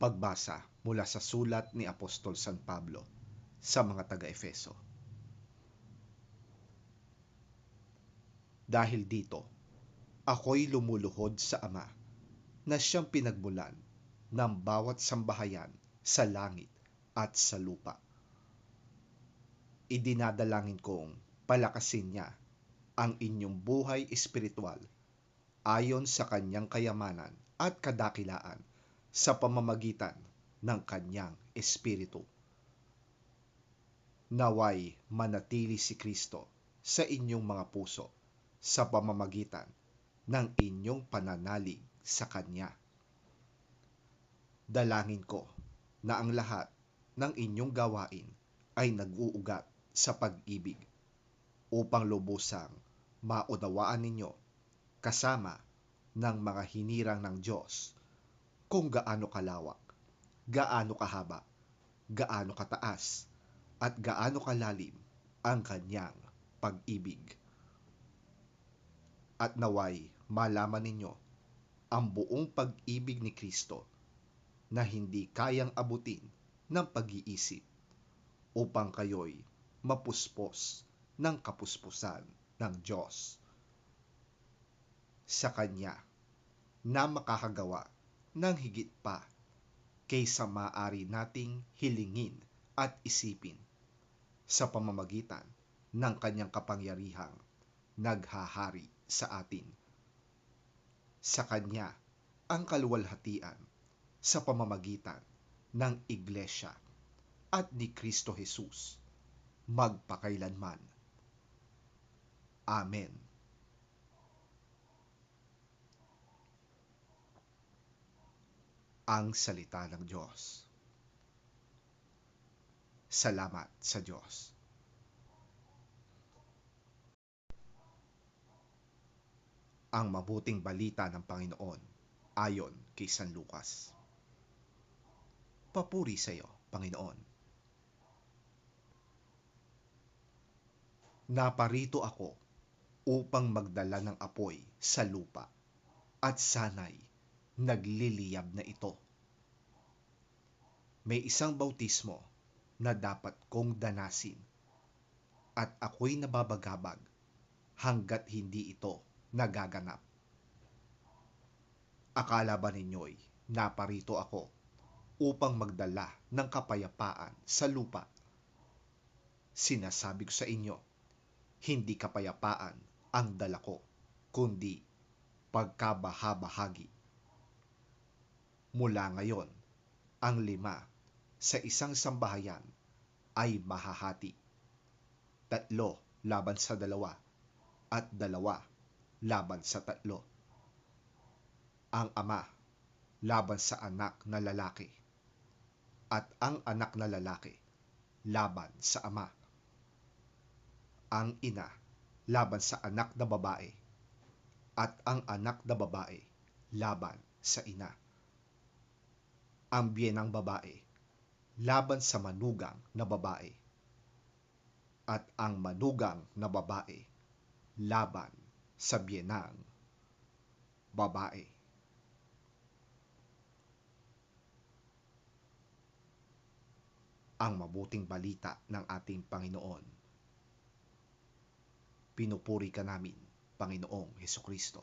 Pagbasa mula sa sulat ni Apostol San Pablo sa mga taga-Efeso. Dahil dito, ako'y lumuluhod sa Ama na siyang pinagmulan ng bawat sambahayan sa langit at sa lupa. Idinadalangin kong palakasin niya ang inyong buhay espiritual ayon sa kanyang kayamanan at kadakilaan sa pamamagitan ng kanyang Espiritu. Naway manatili si Kristo sa inyong mga puso sa pamamagitan ng inyong pananalig sa Kanya. Dalangin ko na ang lahat ng inyong gawain ay nag-uugat sa pag-ibig upang lubusang maunawaan ninyo kasama ng mga hinirang ng Diyos kung gaano kalawak, gaano kahaba, gaano kataas, at gaano kalalim ang kanyang pag-ibig. At naway malaman ninyo ang buong pag-ibig ni Kristo na hindi kayang abutin ng pag-iisip upang kayo'y mapuspos ng kapuspusan ng Diyos. Sa Kanya na makakagawa ng higit pa kaysa maaari nating hilingin at isipin sa pamamagitan ng kanyang kapangyarihang naghahari sa atin. Sa Kanya ang kaluwalhatian sa pamamagitan ng Iglesia at ni Kristo Jesus magpakailanman. Amen. Ang salita ng Diyos. Salamat sa Diyos. Ang mabuting balita ng Panginoon ayon kay San Lucas. Papuri sa iyo, Panginoon. Naparito ako upang magdala ng apoy sa lupa at sana'y nagliliyab na ito. May isang bautismo na dapat kong danasin at ako'y nababagabag hanggat hindi ito nagaganap. Akala ba ninyo'y naparito ako upang magdala ng kapayapaan sa lupa? Sinasabi ko sa inyo, hindi kapayapaan ang dala ko, kundi pagkabahabahagi. Mula ngayon, ang 5 sa isang sambahayan ay mahahati. 3 laban sa 2 at 2 laban sa 3. Ang ama laban sa anak na lalaki at ang anak na lalaki laban sa ama. Ang ina laban sa anak na babae at ang anak na babae laban sa ina. Ang biyenang babae laban sa manugang na babae at ang manugang na babae laban sa biyenang babae. Ang mabuting balita ng ating Panginoon. Pinupuri ka namin, Panginoong Hesukristo.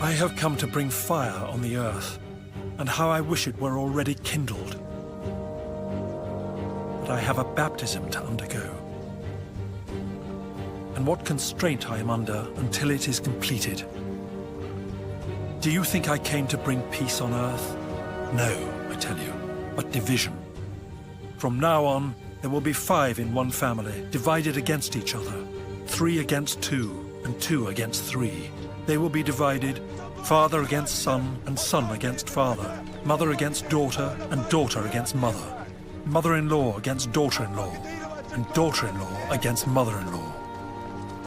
I have come to bring fire on the earth, and how I wish it were already kindled. But I have a baptism to undergo, and what constraint I am under until it is completed. Do you think I came to bring peace on earth? No, I tell you, but division. From now on, there will be 5 in one family, divided against each other, 3 against 2, and 2 against 3. They will be divided, father against son, and son against father, mother against daughter, and daughter against mother, mother-in-law against daughter-in-law, and daughter-in-law against mother-in-law.